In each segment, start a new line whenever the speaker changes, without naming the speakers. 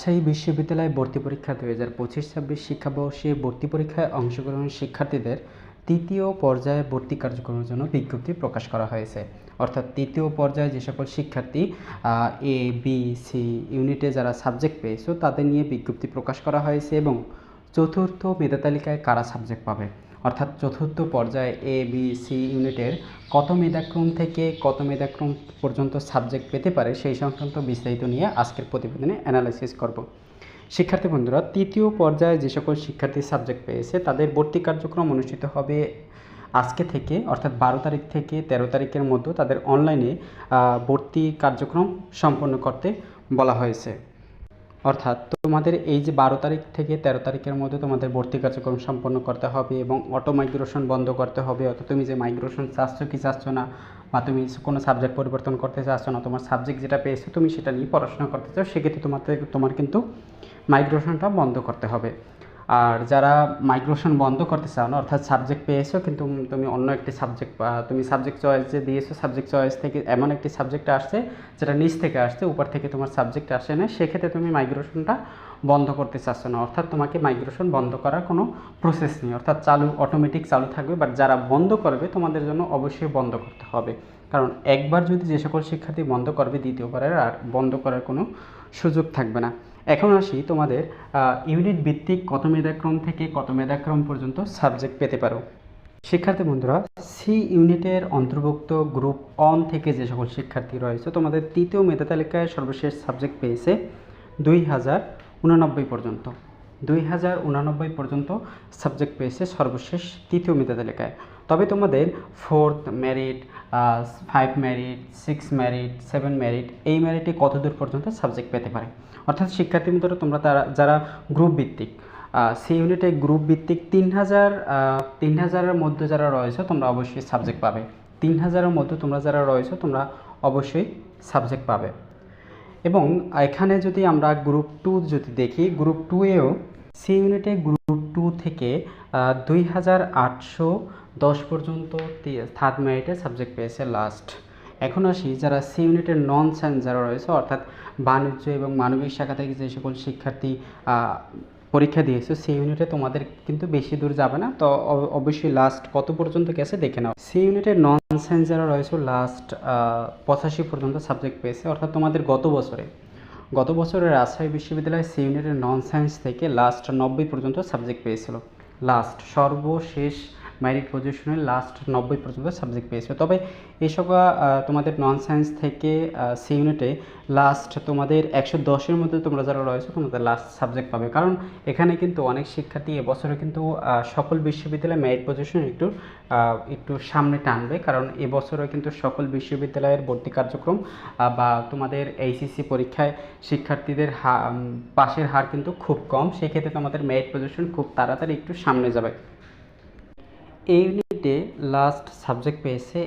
রাজশাহী বিশ্ববিদ্যালয় ভর্তি পরীক্ষা 2025-26 শিক্ষাবর্ষে ভর্তি পরীক্ষায় অংশগ্রহণ শিক্ষার্থীদের তৃতীয় পর্যায়ে ভর্তি কার্যক্রমের জন্য বিজ্ঞপ্তি প্রকাশ করা হয়েছে। অর্থাৎ তৃতীয় পর্যায়ে যে সকল শিক্ষার্থী এ বি সি ইউনিটে যারা সাবজেক্ট পেয়েছো তাদের নিয়ে বিজ্ঞপ্তি প্রকাশ করা হয়েছে এবং চতুর্থ মেধা তালিকায় কারা সাবজেক্ট পাবে, অর্থাৎ চতুর্থ পর্যায়ে এ বি সি ইউনিটের কত মেধাক্রম থেকে কত মেধাক্রম পর্যন্ত সাবজেক্ট পেতে পারে সেই সংক্রান্ত বিস্তারিত নিয়ে আজকের প্রতিবেদনে অ্যানালাইসিস করব। শিক্ষার্থী বন্ধুরা, তৃতীয় পর্যায়ে যে সকল শিক্ষার্থী সাবজেক্ট পেয়েছে তাদের ভর্তি কার্যক্রম অনুষ্ঠিত হবে আজকে থেকে, অর্থাৎ 12 তারিখ থেকে 13 তারিখের মধ্যে তাদের অনলাইনে ভর্তি কার্যক্রম সম্পন্ন করতে বলা হয়েছে। অর্থাৎ তোমাদের এই যে 12 তারিখ থেকে 13 তারিখের মধ্যে তোমাদের ভর্তি কার্যক্রম সম্পন্ন করতে হবে এবং অটো মাইগ্রেশন বন্ধ করতে হবে। অর্থাৎ তুমি যে মাইগ্রেশন চাচ্ছ কি চাচ্ছ না, বা তুমি কোনো সাবজেক্ট পরিবর্তন করতে চাচ্ছ না, তোমার সাবজেক্ট যেটা পেয়েছো তুমি সেটা নিয়ে পড়াশোনা করতে চাও, সেক্ষেত্রে তোমার কিন্তু মাইগ্রেশনটা বন্ধ করতে হবে। আর যারা মাইগ্রেশন বন্ধ করতে চাও না, অর্থাৎ সাবজেক্ট পেয়েছো কিন্তু তুমি অন্য একটি সাবজেক্ট, তুমি সাবজেক্ট চয়েস যে দিয়েছো সাবজেক্ট চয়েস থেকে এমন একটি সাবজেক্ট আসছে যেটা নিচ থেকে আসছে, উপর থেকে তোমার সাবজেক্ট আসে না, সেক্ষেত্রে তুমি মাইগ্রেশনটা বন্ধ করতে চাচ্ছ না। অর্থাৎ তোমাকে মাইগ্রেশন বন্ধ করার কোনো প্রসেস নেই, অর্থাৎ অটোমেটিক চালু থাকবে। বাট যারা বন্ধ করবে তোমাদের জন্য অবশ্যই বন্ধ করতে হবে, কারণ একবার যদি যে সকল শিক্ষার্থী বন্ধ করবে দ্বিতীয়বারের আর বন্ধ করার কোনো সুযোগ থাকবে না। এখন আসি তোমাদের ইউনিট ভিত্তিক কত মেধাক্রম থেকে কত মেধাক্রম পর্যন্ত সাবজেক্ট পেতে পারো। শিক্ষার্থী বন্ধুরা, সি ইউনিটের অন্তর্ভুক্ত গ্রুপ 1 থেকে যে সকল শিক্ষার্থী রয়েছে তোমাদের তৃতীয় মেধা তালিকায় সর্বশেষ সাবজেক্ট পেয়েছে 2089 পর্যন্ত। 2089 পর্যন্ত সাবজেক্ট পেয়েছে সর্বশেষ তৃতীয় মেধা তালিকায়। তবে তোমাদের 4th merit, 5 merit, 6 merit, 7 merit, এই মেরিটে কত দূর পর্যন্ত সাবজেক্ট পেতে পারে। অর্থাৎ শিক্ষার্থী বন্ধুরা, তোমরা যারা গ্রুপ ভিত্তিক সি ইউনিটে গ্রুপ ভিত্তিক 3000-3000-এর মধ্যে যারা রয়েছে তোমরা অবশ্যই সাবজেক্ট পাবে। 3000-এর মধ্যে তোমরা যারা রয়েছে তোমরা অবশ্যই সাবজেক্ট পাবে। এবং এখানে যদি আমরা গ্রুপ 2 যদি দেখি, গ্রুপ 2-এও সি ইউনিটে গ্রুপ 2 থেকে 2810 পর্যন্ত থার্ড মেরিটে সাবজেক্ট পেয়েছে লাস্ট। এখন আসি যারা সি ইউনিটের নন সায়েন্স যারা রয়েছে, অর্থাৎ বাণিজ্য এবং মানবিক শাখা থেকে যে সকল শিক্ষার্থী পরীক্ষা দিয়েছে, সি ইউনিটে তোমাদের কিন্তু বেশি দূর যাবে না, তো অবশ্যই লাস্ট কত পর্যন্ত গেছে দেখে নাও। সি ইউনিটের নন সায়েন্স যারা রয়েছে লাস্ট 85 পর্যন্ত সাবজেক্ট পেয়েছে। অর্থাৎ তোমাদের গত বছরে রাজশাহী বিশ্ববিদ্যালয় সি ইউনিটের নন সায়েন্স থেকে লাস্ট 90 পর্যন্ত সাবজেক্ট পেয়েছিল। লাস্ট সর্বশেষ মেরিট পজিশনে লাস্ট 90 পর্যন্ত সাবজেক্ট পেয়েছে। তবে এসব তোমাদের নন সায়েন্স থেকে সি ইউনিটে লাস্ট তোমাদের 110-এর মধ্যে তোমরা যারা রয়েছে তোমাদের লাস্ট সাবজেক্ট পাবে, কারণ এখানে কিন্তু অনেক শিক্ষার্থী এবছরে কিন্তু সকল বিশ্ববিদ্যালয়ে মেরিট পজিশন একটু সামনে টানবে, কারণ এবছরে কিন্তু সকল বিশ্ববিদ্যালয়ের ভর্তি কার্যক্রম বা তোমাদের এইচএসসি পরীক্ষায় শিক্ষার্থীদের পাশের হার কিন্তু খুব কম, সেক্ষেত্রে তোমাদের মেরিট পজিশন খুব তাড়াতাড়ি একটু সামনে যাবে। এই ইউনিটে লাস্ট সাবজেক্ট পেয়েছে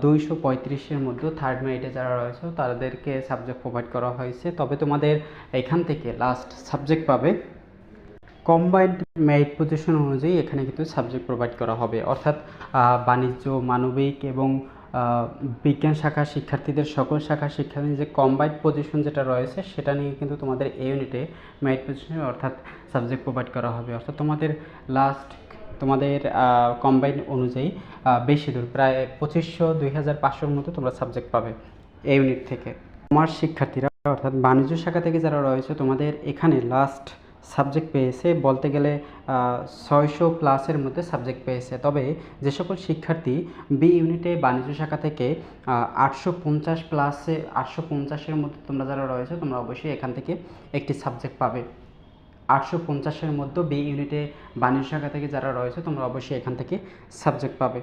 1235-এর মধ্যে থার্ড মেরিটে যারা রয়েছে তাদেরকে সাবজেক্ট প্রোভাইড করা হয়েছে। তবে তোমাদের এখান থেকে লাস্ট সাবজেক্ট পাবে কম্বাইন্ড মেরিট পজিশন অনুযায়ী, এখানে কিন্তু সাবজেক্ট প্রোভাইড করা হবে। অর্থাৎ বাণিজ্য, মানবিক এবং বিজ্ঞান শাখার শিক্ষার্থীদের সকল শাখার শিক্ষার্থীদের যে কম্বাইন্ড পজিশন যেটা রয়েছে সেটা নিয়ে কিন্তু তোমাদের এই ইউনিটে মেরিট পজিশন অর্থাৎ সাবজেক্ট প্রোভাইড করা হবে। অর্থাৎ তোমাদের কম্বাইন্ড অনুযায়ী বেশি দূর, প্রায় 2500-2500-এর মতো তোমরা সাবজেক্ট পাবে এই ইউনিট থেকে। কমার্স শিক্ষার্থীরা অর্থাৎ বাণিজ্য শাখা থেকে যারা রয়েছে তোমাদের এখানে লাস্ট সাবজেক্ট পেয়েছে বলতে গেলে 600+ মধ্যে সাবজেক্ট পেয়েছে। তবে যে সকল শিক্ষার্থী বি ইউনিটে বাণিজ্য শাখা থেকে 850+-850-এর মধ্যে তোমরা যারা রয়েছে তোমরা অবশ্যই এখান থেকে একটি সাবজেক্ট পাবে। 850-এর মধ্যে বি ইউনিটে বাণিজ্য শাখা থেকে যারা রয়েছে তোমরা অবশ্যই এখান থেকে সাবজেক্ট পাবে।